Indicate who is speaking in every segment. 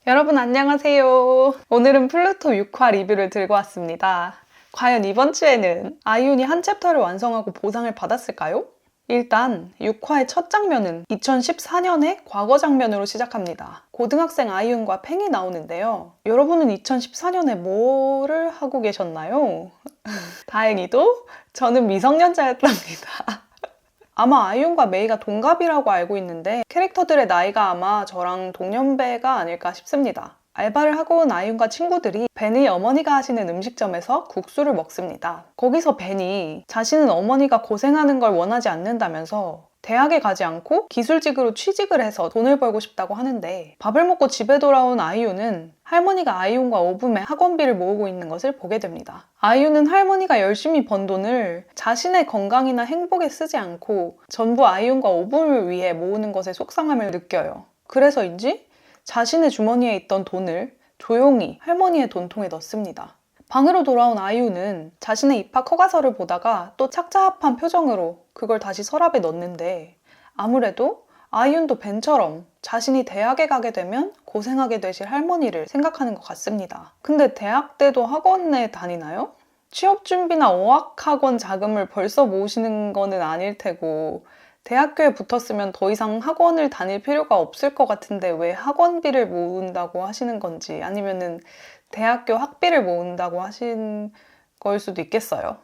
Speaker 1: 여러분 안녕하세요. 오늘은 플루토 6화 리뷰를 들고 왔습니다. 과연 이번 주에는 아이윤이 한 챕터를 완성하고 보상을 받았을까요? 일단 6화의 첫 장면은 2014년의 과거 장면으로 시작합니다. 고등학생 아이윤과 팽이 나오는데요. 여러분은 2014년에 뭐를 하고 계셨나요? 다행히도 저는 미성년자였답니다. 아마 아이윤과 메이가 동갑이라고 알고 있는데 캐릭터들의 나이가 아마 저랑 동년배가 아닐까 싶습니다. 알바를 하고 온 아이윤과 친구들이 벤의 어머니가 하시는 음식점에서 국수를 먹습니다. 거기서 벤이 자신은 어머니가 고생하는 걸 원하지 않는다면서 대학에 가지 않고 기술직으로 취직을 해서 돈을 벌고 싶다고 하는데, 밥을 먹고 집에 돌아온 아이윤은 할머니가 아이윤과 오붐의 학원비를 모으고 있는 것을 보게 됩니다. 아이윤은 할머니가 열심히 번 돈을 자신의 건강이나 행복에 쓰지 않고 전부 아이윤과 오붐을 위해 모으는 것에 속상함을 느껴요. 그래서인지 자신의 주머니에 있던 돈을 조용히 할머니의 돈통에 넣습니다. 방으로 돌아온 아이유는 자신의 입학 허가서를 보다가 또 착잡한 표정으로 그걸 다시 서랍에 넣는데, 아무래도 아이윤도 벤처럼 자신이 대학에 가게 되면 고생하게 되실 할머니를 생각하는 것 같습니다. 근데 대학 때도 학원에 다니나요? 취업 준비나 어학학원 자금을 벌써 모으시는 거는 아닐 테고, 대학교에 붙었으면 더 이상 학원을 다닐 필요가 없을 것 같은데 왜 학원비를 모은다고 하시는 건지, 아니면은 대학교 학비를 모은다고 하신 걸 수도 있겠어요.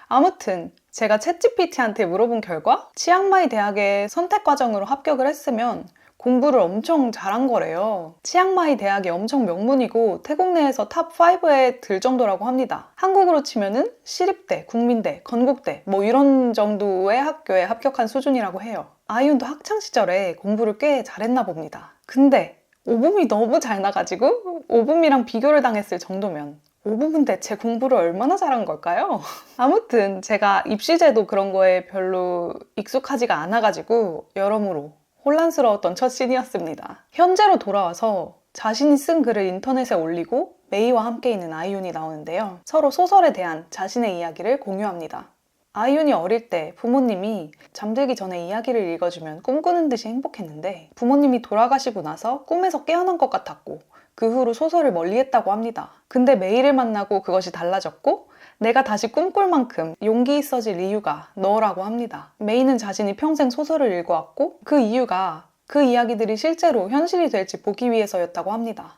Speaker 1: 아무튼 제가 챗GPT한테 물어본 결과 치앙마이 대학의 선택 과정으로 합격을 했으면 공부를 엄청 잘한 거래요. 치앙마이 대학이 엄청 명문이고 태국 내에서 탑 5에 들 정도라고 합니다. 한국으로 치면은 시립대, 국민대, 건국대 뭐 이런 정도의 학교에 합격한 수준이라고 해요. 아이윤도 학창시절에 공부를 꽤 잘했나 봅니다. 근데 오붐이 너무 잘 나가지고 오붐이랑 비교를 당했을 정도면 오붐은 대체 공부를 얼마나 잘한 걸까요? 아무튼 제가 입시제도 그런 거에 별로 익숙하지가 않아가지고 여러모로 혼란스러웠던 첫 씬이었습니다. 현재로 돌아와서 자신이 쓴 글을 인터넷에 올리고 메이와 함께 있는 아이윤이 나오는데요. 서로 소설에 대한 자신의 이야기를 공유합니다. 아이윤이 어릴 때 부모님이 잠들기 전에 이야기를 읽어주면 꿈꾸는 듯이 행복했는데, 부모님이 돌아가시고 나서 꿈에서 깨어난 것 같았고 그 후로 소설을 멀리했다고 합니다. 근데 메이를 만나고 그것이 달라졌고 내가 다시 꿈꿀 만큼 용기 있어질 이유가 너라고 합니다. 메이는 자신이 평생 소설을 읽어왔고 그 이유가 그 이야기들이 실제로 현실이 될지 보기 위해서였다고 합니다.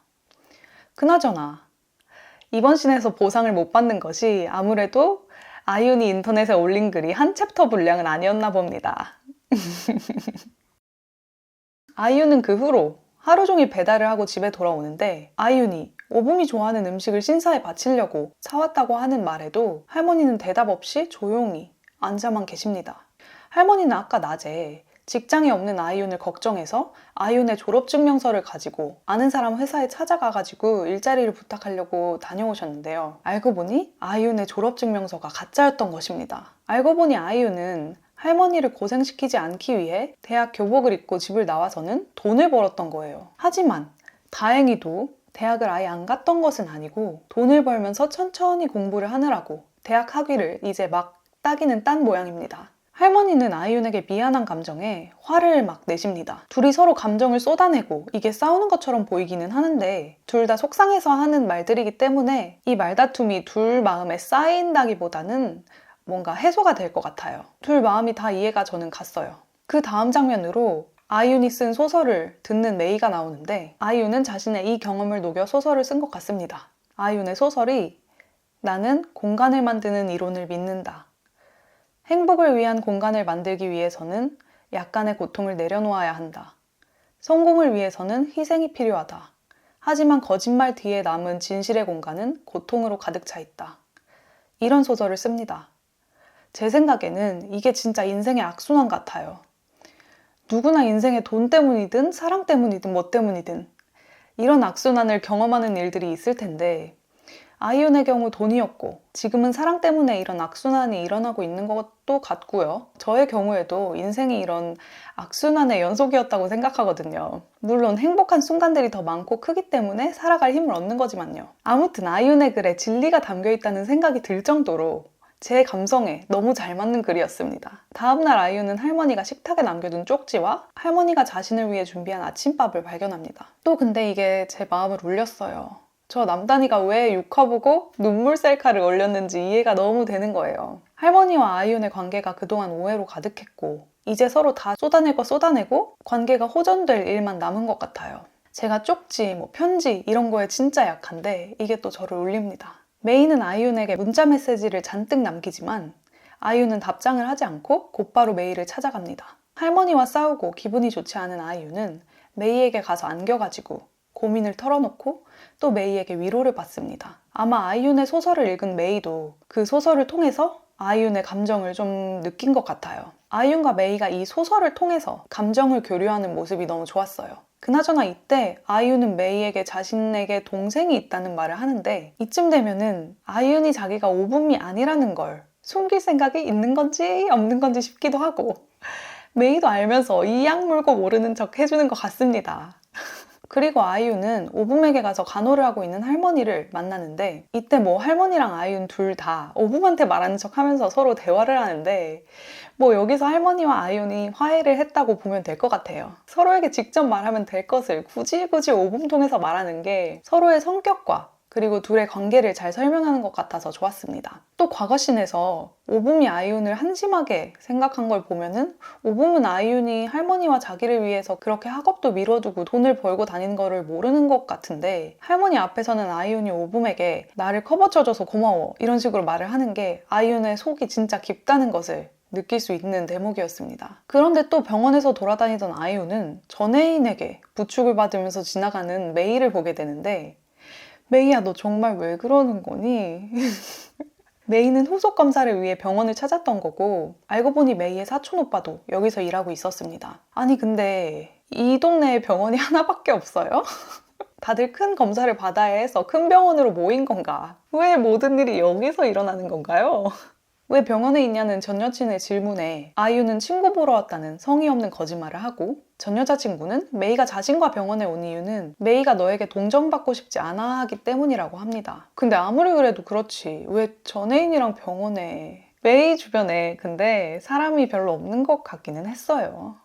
Speaker 1: 그나저나 이번 씬에서 보상을 못 받는 것이 아무래도 아이윤이 인터넷에 올린 글이 한 챕터 분량은 아니었나 봅니다. 아이윤은 그 후로 하루 종일 배달을 하고 집에 돌아오는데, 아이윤이 오붐이 좋아하는 음식을 신사에 바치려고 사왔다고 하는 말에도 할머니는 대답 없이 조용히 앉아만 계십니다. 할머니는 아까 낮에 직장이 없는 아이윤을 걱정해서 아이윤의 졸업증명서를 가지고 아는 사람 회사에 찾아가가지고 일자리를 부탁하려고 다녀오셨는데요. 알고 보니 아이윤의 졸업증명서가 가짜였던 것입니다. 알고 보니 아이윤은 할머니를 고생시키지 않기 위해 대학 교복을 입고 집을 나와서는 돈을 벌었던 거예요. 하지만 다행히도 대학을 아예 안 갔던 것은 아니고 돈을 벌면서 천천히 공부를 하느라고 대학 학위를 이제 막 따기는 딴 모양입니다. 할머니는 아이윤에게 미안한 감정에 화를 막 내십니다. 둘이 서로 감정을 쏟아내고 이게 싸우는 것처럼 보이기는 하는데 둘 다 속상해서 하는 말들이기 때문에 이 말다툼이 둘 마음에 쌓인다기보다는 뭔가 해소가 될 것 같아요. 둘 마음이 다 이해가 저는 갔어요. 그 다음 장면으로 아이윤이 쓴 소설을 듣는 메이가 나오는데, 아이윤은 자신의 이 경험을 녹여 소설을 쓴 것 같습니다. 아이윤의 소설이 나는 공간을 만드는 이론을 믿는다. 행복을 위한 공간을 만들기 위해서는 약간의 고통을 내려놓아야 한다. 성공을 위해서는 희생이 필요하다. 하지만 거짓말 뒤에 남은 진실의 공간은 고통으로 가득 차 있다. 이런 소설을 씁니다. 제 생각에는 이게 진짜 인생의 악순환 같아요. 누구나 인생에 돈 때문이든 사랑 때문이든 뭐 때문이든 이런 악순환을 경험하는 일들이 있을 텐데, 아이윤의 경우 돈이었고 지금은 사랑 때문에 이런 악순환이 일어나고 있는 것도 같고요. 저의 경우에도 인생이 이런 악순환의 연속이었다고 생각하거든요. 물론 행복한 순간들이 더 많고 크기 때문에 살아갈 힘을 얻는 거지만요. 아무튼 아이윤의 글에 진리가 담겨 있다는 생각이 들 정도로 제 감성에 너무 잘 맞는 글이었습니다. 다음날 아이유는 할머니가 식탁에 남겨둔 쪽지와 할머니가 자신을 위해 준비한 아침밥을 발견합니다. 또 근데 이게 제 마음을 울렸어요. 저 남단이가 왜 육화 보고 눈물 셀카를 올렸는지 이해가 너무 되는 거예요. 할머니와 아이윤의 관계가 그동안 오해로 가득했고 이제 서로 다 쏟아낼 거 쏟아내고 관계가 호전될 일만 남은 것 같아요. 제가 쪽지, 편지 이런 거에 진짜 약한데 이게 또 저를 울립니다. 메이는 아이윤에게 문자 메시지를 잔뜩 남기지만 아이윤은 답장을 하지 않고 곧바로 메이를 찾아갑니다. 할머니와 싸우고 기분이 좋지 않은 아이윤은 메이에게 가서 안겨가지고 고민을 털어놓고 또 메이에게 위로를 받습니다. 아마 아이윤의 소설을 읽은 메이도 그 소설을 통해서 아이윤의 감정을 좀 느낀 것 같아요. 아이윤과 메이가 이 소설을 통해서 감정을 교류하는 모습이 너무 좋았어요. 그나저나 이때 아이윤은 메이에게 자신에게 동생이 있다는 말을 하는데 이쯤 되면은 아이윤이 자기가 오붐이 아니라는 걸 숨길 생각이 있는 건지 없는 건지 싶기도 하고 메이도 알면서 이 약 물고 모르는 척 해주는 것 같습니다. 그리고 아이윤은 오붐에게 가서 간호를 하고 있는 할머니를 만나는데 이때 할머니랑 아이윤 둘 다 오붐한테 말하는 척 하면서 서로 대화를 하는데 여기서 할머니와 아이윤이 화해를 했다고 보면 될 것 같아요. 서로에게 직접 말하면 될 것을 굳이 오붐 통해서 말하는 게 서로의 성격과 그리고 둘의 관계를 잘 설명하는 것 같아서 좋았습니다. 또 과거신에서 오붐이 아이윤을 한심하게 생각한 걸 보면은 오붐은 아이윤이 할머니와 자기를 위해서 그렇게 학업도 미뤄두고 돈을 벌고 다니는 거를 모르는 것 같은데 할머니 앞에서는 아이윤이 오붐에게 나를 커버쳐줘서 고마워 이런 식으로 말을 하는 게 아이윤의 속이 진짜 깊다는 것을 느낄 수 있는 대목이었습니다. 그런데 또 병원에서 돌아다니던 아이윤은 전애인에게 부축을 받으면서 지나가는 메이를 보게 되는데 메이야 너 정말 왜 그러는 거니? 메이는 후속 검사를 위해 병원을 찾았던 거고 알고 보니 메이의 사촌 오빠도 여기서 일하고 있었습니다. 아니 근데 이 동네에 병원이 하나밖에 없어요? 다들 큰 검사를 받아야 해서 큰 병원으로 모인 건가? 왜 모든 일이 여기서 일어나는 건가요? 왜 병원에 있냐는 전 여친의 질문에 아이유는 친구 보러 왔다는 성의 없는 거짓말을 하고 전 여자친구는 메이가 자신과 병원에 온 이유는 메이가 너에게 동정받고 싶지 않아 하기 때문이라고 합니다. 근데 아무리 그래도 그렇지 왜 전애인이랑 병원에 메이 주변에 근데 사람이 별로 없는 것 같기는 했어요.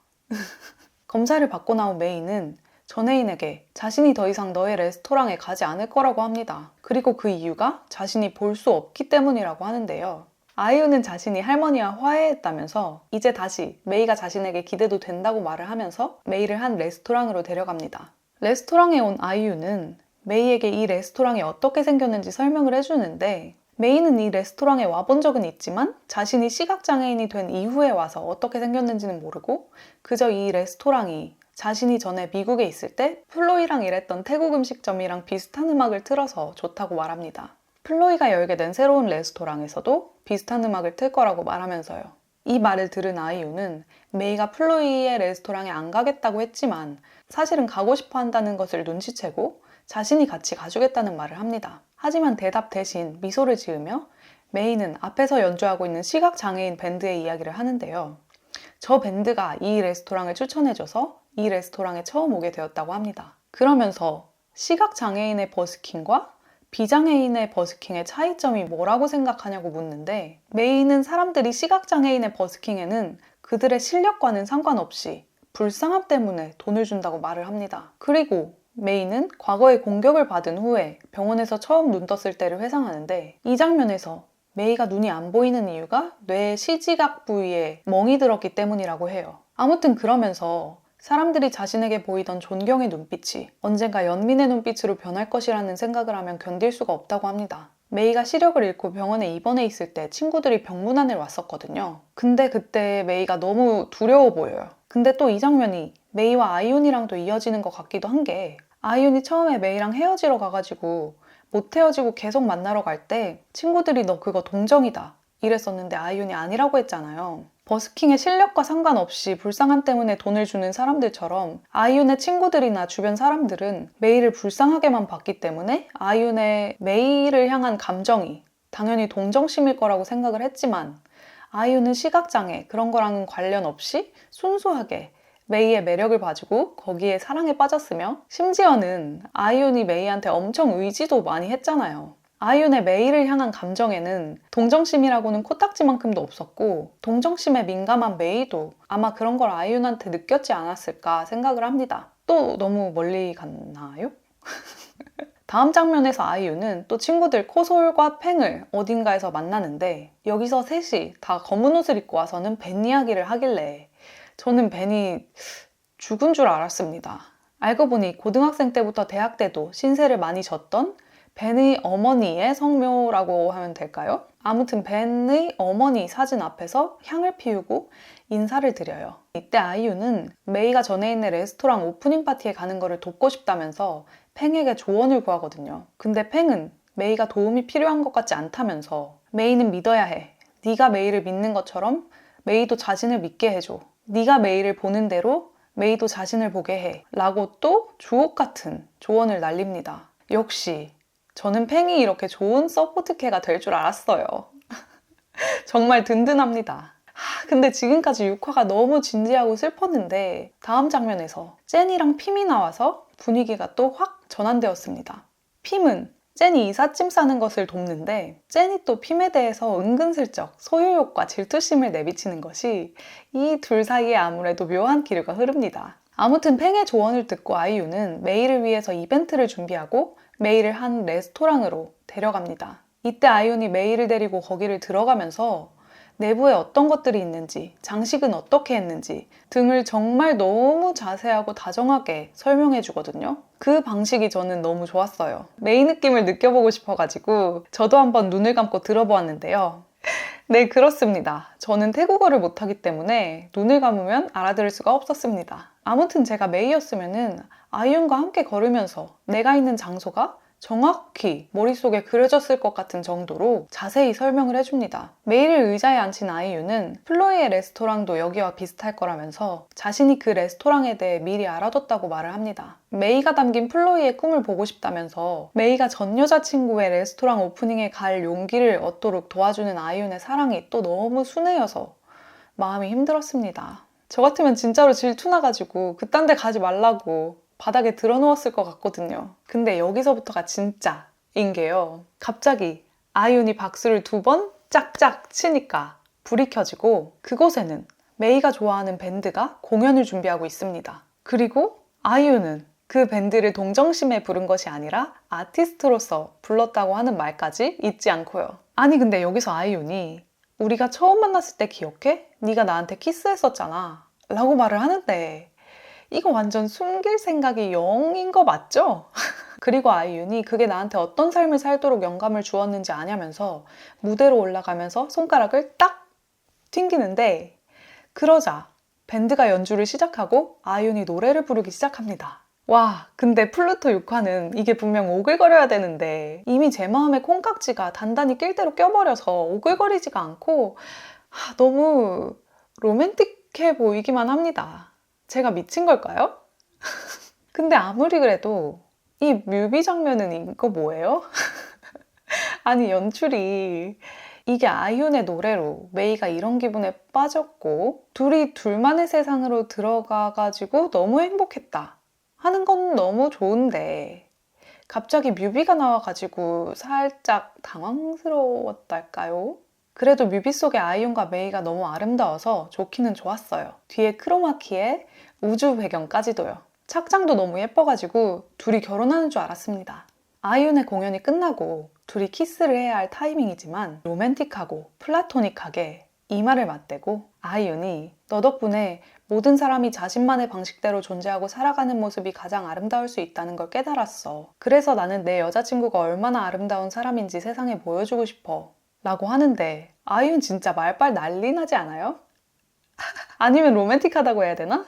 Speaker 1: 검사를 받고 나온 메이는 전애인에게 자신이 더 이상 너의 레스토랑에 가지 않을 거라고 합니다. 그리고 그 이유가 자신이 볼 수 없기 때문이라고 하는데요. 아이유는 자신이 할머니와 화해했다면서 이제 다시 메이가 자신에게 기대도 된다고 말을 하면서 메이를 한 레스토랑으로 데려갑니다. 레스토랑에 온 아이유는 메이에게 이 레스토랑이 어떻게 생겼는지 설명을 해주는데 메이는 이 레스토랑에 와본 적은 있지만 자신이 시각장애인이 된 이후에 와서 어떻게 생겼는지는 모르고 그저 이 레스토랑이 자신이 전에 미국에 있을 때 플로이랑 일했던 태국 음식점이랑 비슷한 음악을 틀어서 좋다고 말합니다. 플로이가 열게 된 새로운 레스토랑에서도 비슷한 음악을 틀 거라고 말하면서요. 이 말을 들은 아이유는 메이가 플로이의 레스토랑에 안 가겠다고 했지만 사실은 가고 싶어 한다는 것을 눈치채고 자신이 같이 가주겠다는 말을 합니다. 하지만 대답 대신 미소를 지으며 메이는 앞에서 연주하고 있는 시각장애인 밴드의 이야기를 하는데요. 저 밴드가 이 레스토랑을 추천해줘서 이 레스토랑에 처음 오게 되었다고 합니다. 그러면서 시각장애인의 버스킹과 비장애인의 버스킹의 차이점이 뭐라고 생각하냐고 묻는데 메이는 사람들이 시각장애인의 버스킹에는 그들의 실력과는 상관없이 불쌍함 때문에 돈을 준다고 말을 합니다. 그리고 메이는 과거에 공격을 받은 후에 병원에서 처음 눈 떴을 때를 회상하는데 이 장면에서 메이가 눈이 안 보이는 이유가 뇌의 시지각 부위에 멍이 들었기 때문이라고 해요. 아무튼 그러면서 사람들이 자신에게 보이던 존경의 눈빛이 언젠가 연민의 눈빛으로 변할 것이라는 생각을 하면 견딜 수가 없다고 합니다. 메이가 시력을 잃고 병원에 입원해 있을 때 친구들이 병문안을 왔었거든요. 근데 그때 메이가 너무 두려워 보여요. 근데 또 이 장면이 메이와 아이윤이랑도 이어지는 것 같기도 한 게 아이윤이 처음에 메이랑 헤어지러 가가지고 못 헤어지고 계속 만나러 갈 때 친구들이 너 그거 동정이다 이랬었는데 아이윤이 아니라고 했잖아요. 버스킹의 실력과 상관없이 불쌍함 때문에 돈을 주는 사람들처럼 아이윤의 친구들이나 주변 사람들은 메이를 불쌍하게만 봤기 때문에 아이윤의 메이를 향한 감정이 당연히 동정심일 거라고 생각을 했지만 아이윤은 시각장애 그런 거랑은 관련 없이 순수하게 메이의 매력을 봐주고 거기에 사랑에 빠졌으며 심지어는 아이윤이 메이한테 엄청 의지도 많이 했잖아요. 아이윤의 메이를 향한 감정에는 동정심이라고는 코딱지만큼도 없었고 동정심에 민감한 메이도 아마 그런 걸 아이윤한테 느꼈지 않았을까 생각을 합니다. 또 너무 멀리 갔나요? 다음 장면에서 아이유는 또 친구들 코솔과 팽을 어딘가에서 만나는데 여기서 셋이 다 검은 옷을 입고 와서는 벤 이야기를 하길래 저는 벤이 죽은 줄 알았습니다. 알고 보니 고등학생 때부터 대학 때도 신세를 많이 졌던 벤의 어머니의 성묘라고 하면 될까요? 아무튼 벤의 어머니 사진 앞에서 향을 피우고 인사를 드려요. 이때 아이유는 메이가 전에 있는 레스토랑 오프닝 파티에 가는 거를 돕고 싶다면서 팽에게 조언을 구하거든요. 근데 팽은 메이가 도움이 필요한 것 같지 않다면서 메이는 믿어야 해. 네가 메이를 믿는 것처럼 메이도 자신을 믿게 해줘. 네가 메이를 보는 대로 메이도 자신을 보게 해. 라고 또 주옥 같은 조언을 날립니다. 역시 저는 팽이 이렇게 좋은 서포트캐가 될 줄 알았어요. 정말 든든합니다. 근데 지금까지 6화가 너무 진지하고 슬펐는데 다음 장면에서 젠이랑 핌이 나와서 분위기가 또 확 전환되었습니다. 핌은 젠이 이삿짐 싸는 것을 돕는데 젠이 또 핌에 대해서 은근슬쩍 소유욕과 질투심을 내비치는 것이 이 둘 사이에 아무래도 묘한 기류가 흐릅니다. 아무튼 팽의 조언을 듣고 아이유는 메이를 위해서 이벤트를 준비하고 메이를 한 레스토랑으로 데려갑니다. 이때 아이윤이 메이를 데리고 거기를 들어가면서 내부에 어떤 것들이 있는지, 장식은 어떻게 했는지 등을 정말 너무 자세하고 다정하게 설명해 주거든요. 그 방식이 저는 너무 좋았어요. 메이 느낌을 느껴보고 싶어가지고 저도 한번 눈을 감고 들어보았는데요. 네, 그렇습니다. 저는 태국어를 못하기 때문에 눈을 감으면 알아들을 수가 없었습니다. 아무튼 제가 메이였으면은 아이윤과 함께 걸으면서 내가 있는 장소가 정확히 머릿속에 그려졌을 것 같은 정도로 자세히 설명을 해줍니다. 메이를 의자에 앉힌 아이유는 플로이의 레스토랑도 여기와 비슷할 거라면서 자신이 그 레스토랑에 대해 미리 알아뒀다고 말을 합니다. 메이가 담긴 플로이의 꿈을 보고 싶다면서 메이가 전 여자친구의 레스토랑 오프닝에 갈 용기를 얻도록 도와주는 아이윤의 사랑이 또 너무 순해여서 마음이 힘들었습니다. 저 같으면 진짜로 질투나가지고 그딴 데 가지 말라고 바닥에 드러누웠을 것 같거든요. 근데 여기서부터가 진짜인 게요. 갑자기 아이윤이 박수를 2번 짝짝 치니까 불이 켜지고 그곳에는 메이가 좋아하는 밴드가 공연을 준비하고 있습니다. 그리고 아이윤은 그 밴드를 동정심에 부른 것이 아니라 아티스트로서 불렀다고 하는 말까지 잊지 않고요. 아니 근데 여기서 아이윤이 우리가 처음 만났을 때 기억해? 네가 나한테 키스했었잖아 라고 말을 하는데 이거 완전 숨길 생각이 0인 거 맞죠? 그리고 아이윤이 그게 나한테 어떤 삶을 살도록 영감을 주었는지 아냐면서 무대로 올라가면서 손가락을 딱 튕기는데 그러자 밴드가 연주를 시작하고 아이윤이 노래를 부르기 시작합니다. 와, 근데 플루토 6화는 이게 분명 오글거려야 되는데 이미 제 마음의 콩깍지가 단단히 낄 대로 껴버려서 오글거리지가 않고 너무 로맨틱해 보이기만 합니다. 제가 미친 걸까요? 근데 아무리 그래도 이 뮤비 장면은 이거 뭐예요? 아니 연출이 이게 아이윤의 노래로 메이가 이런 기분에 빠졌고 둘이 둘만의 세상으로 들어가가지고 너무 행복했다 하는 건 너무 좋은데 갑자기 뮤비가 나와가지고 살짝 당황스러웠달까요? 그래도 뮤비 속의 아이윤과 메이가 너무 아름다워서 좋기는 좋았어요. 뒤에 크로마키에 우주 배경까지도요. 착장도 너무 예뻐가지고 둘이 결혼하는 줄 알았습니다. 아이윤의 공연이 끝나고 둘이 키스를 해야 할 타이밍이지만 로맨틱하고 플라토닉하게 이마를 맞대고 아이윤이 너 덕분에 모든 사람이 자신만의 방식대로 존재하고 살아가는 모습이 가장 아름다울 수 있다는 걸 깨달았어. 그래서 나는 내 여자친구가 얼마나 아름다운 사람인지 세상에 보여주고 싶어. 라고 하는데 아이윤 진짜 말빨 난리 나지 않아요? 아니면 로맨틱하다고 해야 되나?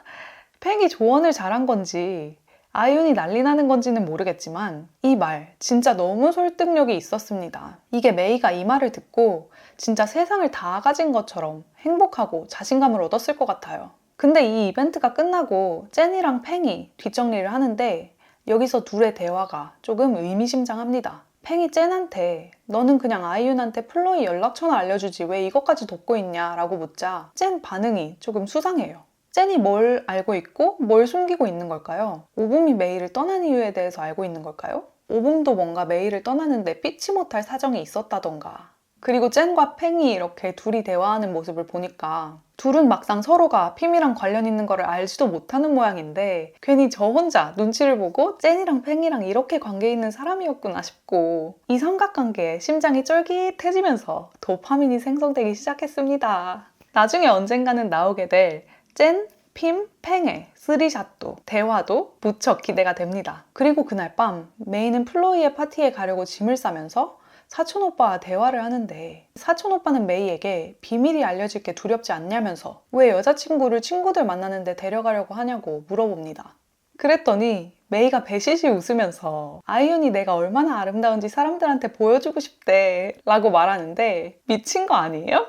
Speaker 1: 팽이 조언을 잘한 건지 아이윤이 난리 나는 건지는 모르겠지만 이 말 진짜 너무 설득력이 있었습니다. 이게 메이가 이 말을 듣고 진짜 세상을 다 가진 것처럼 행복하고 자신감을 얻었을 것 같아요. 근데 이 이벤트가 끝나고 젠이랑 팽이 뒷정리를 하는데 여기서 둘의 대화가 조금 의미심장합니다. 팽이 젠한테 너는 그냥 아이윤한테 플로이 연락처나 알려주지 왜 이것까지 돕고 있냐 라고 묻자 젠 반응이 조금 수상해요. 젠이 뭘 알고 있고 뭘 숨기고 있는 걸까요? 오봄이 메이를 떠난 이유에 대해서 알고 있는 걸까요? 오봄도 뭔가 메이를 떠나는데 삐치 못할 사정이 있었다던가. 그리고 젠과 팽이 이렇게 둘이 대화하는 모습을 보니까 둘은 막상 서로가 핌이랑 관련 있는 거를 알지도 못하는 모양인데 괜히 저 혼자 눈치를 보고 젠이랑 팽이랑 이렇게 관계 있는 사람이었구나 싶고 이 삼각관계에 심장이 쫄깃해지면서 도파민이 생성되기 시작했습니다. 나중에 언젠가는 나오게 될 젠, 핌, 팽의 쓰리샷도 대화도 무척 기대가 됩니다. 그리고 그날 밤 메이는 플로이의 파티에 가려고 짐을 싸면서 사촌 오빠와 대화를 하는데 사촌 오빠는 메이에게 비밀이 알려질 게 두렵지 않냐면서 왜 여자친구를 친구들 만나는데 데려가려고 하냐고 물어봅니다. 그랬더니 메이가 배시시 웃으면서 아이윤이 내가 얼마나 아름다운지 사람들한테 보여주고 싶대 라고 말하는데 미친 거 아니에요?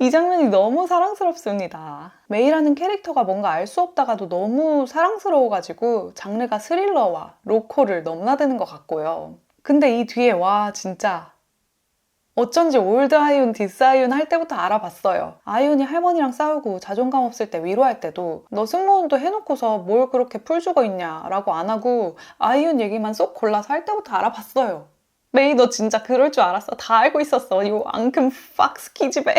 Speaker 1: 이 장면이 너무 사랑스럽습니다. 메이라는 캐릭터가 뭔가 알 수 없다가도 너무 사랑스러워가지고 장르가 스릴러와 로코를 넘나드는 것 같고요. 근데 이 뒤에 와 진짜 어쩐지 올드 아이윤, 디스 아이윤 할 때부터 알아봤어요. 아이윤이 할머니랑 싸우고 자존감 없을 때 위로할 때도 너 승무원도 해놓고서 뭘 그렇게 풀 죽어 있냐 라고 안 하고 아이윤 얘기만 쏙 골라서 할 때부터 알아봤어요. 메이 너 진짜 그럴 줄 알았어. 다 알고 있었어. 이 앙큼 팍스 기집애.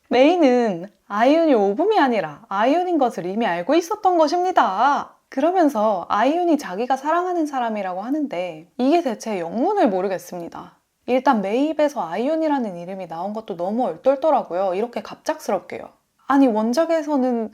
Speaker 1: 메이는 아이윤이 오붐이 아니라 아이윤인 것을 이미 알고 있었던 것입니다. 그러면서 아이윤이 자기가 사랑하는 사람이라고 하는데 이게 대체 영문을 모르겠습니다. 일단 메이 입에서 아이윤이라는 이름이 나온 것도 너무 얼떨더라고요. 이렇게 갑작스럽게요. 아니 원작에서는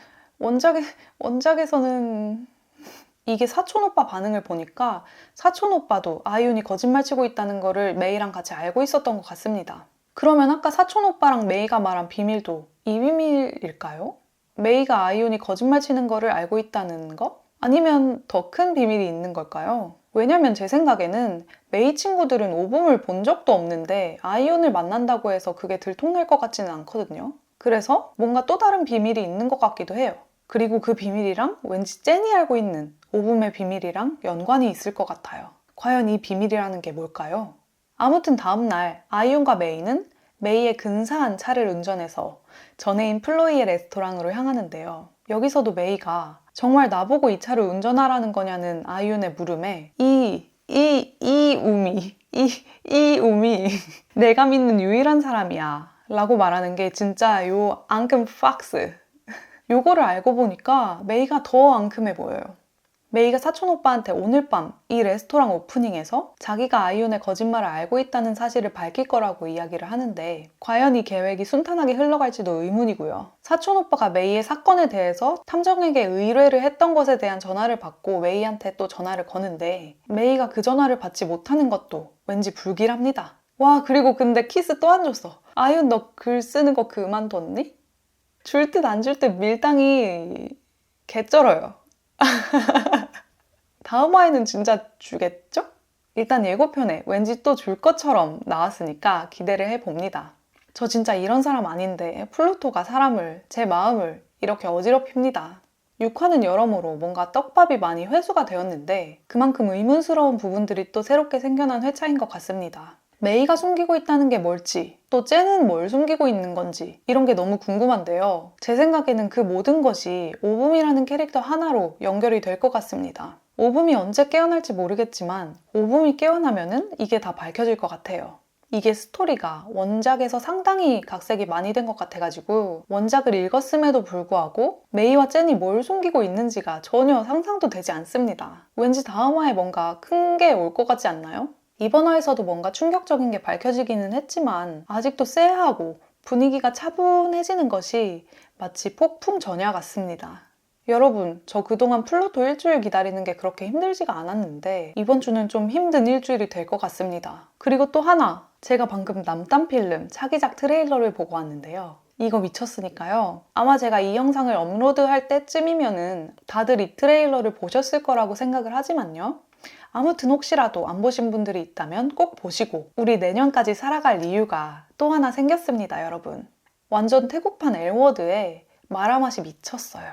Speaker 1: 이게 사촌 오빠 반응을 보니까 사촌 오빠도 아이윤이 거짓말 치고 있다는 거를 메이랑 같이 알고 있었던 것 같습니다. 그러면 아까 사촌 오빠랑 메이가 말한 비밀도 이 비밀일까요? 메이가 아이윤이 거짓말 치는 거를 알고 있다는 거? 아니면 더 큰 비밀이 있는 걸까요? 왜냐면 제 생각에는 메이 친구들은 오봄을 본 적도 없는데 아이윤을 만난다고 해서 그게 들통날 것 같지는 않거든요. 그래서 뭔가 또 다른 비밀이 있는 것 같기도 해요. 그리고 그 비밀이랑 왠지 젠이 알고 있는 오봄의 비밀이랑 연관이 있을 것 같아요. 과연 이 비밀이라는 게 뭘까요? 아무튼 다음날 아이윤과 메이는 메이의 근사한 차를 운전해서 전애인 플로이의 레스토랑으로 향하는데요. 여기서도 메이가 정말 나보고 이 차를 운전하라는 거냐는 아이윤의 물음에 이 우미 내가 믿는 유일한 사람이야 라고 말하는 게 진짜 요 앙큼 팍스 요거를 알고 보니까 메이가 더 앙큼해 보여요. 메이가 사촌 오빠한테 오늘 밤 이 레스토랑 오프닝에서 자기가 아이윤의 거짓말을 알고 있다는 사실을 밝힐 거라고 이야기를 하는데 과연 이 계획이 순탄하게 흘러갈지도 의문이고요. 사촌 오빠가 메이의 사건에 대해서 탐정에게 의뢰를 했던 것에 대한 전화를 받고 메이한테 또 전화를 거는데 메이가 그 전화를 받지 못하는 것도 왠지 불길합니다. 와 그리고 근데 키스 또 안 줬어. 아이윤 너 글 쓰는 거 그만뒀니? 줄 듯 안 줄 듯 밀당이 개쩔어요. 다음 화에는 진짜 주겠죠? 일단 예고편에 왠지 또 줄 것처럼 나왔으니까 기대를 해봅니다. 저 진짜 이런 사람 아닌데 플루토가 사람을, 제 마음을 이렇게 어지럽힙니다. 6화는 여러모로 뭔가 떡밥이 많이 회수가 되었는데 그만큼 의문스러운 부분들이 또 새롭게 생겨난 회차인 것 같습니다. 메이가 숨기고 있다는 게 뭘지, 또 젠은 뭘 숨기고 있는 건지 이런 게 너무 궁금한데요. 제 생각에는 그 모든 것이 오붐이라는 캐릭터 하나로 연결이 될 것 같습니다. 오붐이 언제 깨어날지 모르겠지만 오붐이 깨어나면은 이게 다 밝혀질 것 같아요. 이게 스토리가 원작에서 상당히 각색이 많이 된 것 같아가지고 원작을 읽었음에도 불구하고 메이와 젠이 뭘 숨기고 있는지가 전혀 상상도 되지 않습니다. 왠지 다음 화에 뭔가 큰 게 올 것 같지 않나요? 이번 화에서도 뭔가 충격적인 게 밝혀지기는 했지만 아직도 쎄하고 분위기가 차분해지는 것이 마치 폭풍 전야 같습니다. 여러분, 저 그동안 플루토 일주일 기다리는 게 그렇게 힘들지가 않았는데 이번 주는 좀 힘든 일주일이 될 것 같습니다. 그리고 또 하나, 제가 방금 남딴 필름 차기작 트레일러를 보고 왔는데요. 이거 미쳤으니까요. 아마 제가 이 영상을 업로드할 때쯤이면은 다들 이 트레일러를 보셨을 거라고 생각을 하지만요. 아무튼 혹시라도 안 보신 분들이 있다면 꼭 보시고 우리 내년까지 살아갈 이유가 또 하나 생겼습니다, 여러분. 완전 태국판 엘워드에 마라 맛이 미쳤어요.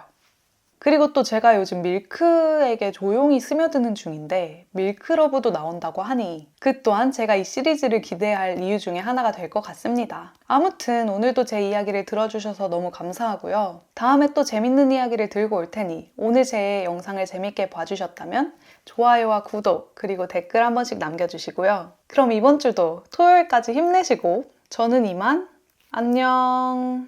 Speaker 1: 그리고 또 제가 요즘 밀크에게 조용히 스며드는 중인데 밀크러브도 나온다고 하니 그 또한 제가 이 시리즈를 기대할 이유 중에 하나가 될 것 같습니다. 아무튼 오늘도 제 이야기를 들어주셔서 너무 감사하고요. 다음에 또 재밌는 이야기를 들고 올 테니 오늘 제 영상을 재밌게 봐주셨다면 좋아요와 구독, 그리고 댓글 한 번씩 남겨주시고요. 그럼 이번 주도 토요일까지 힘내시고 저는 이만 안녕.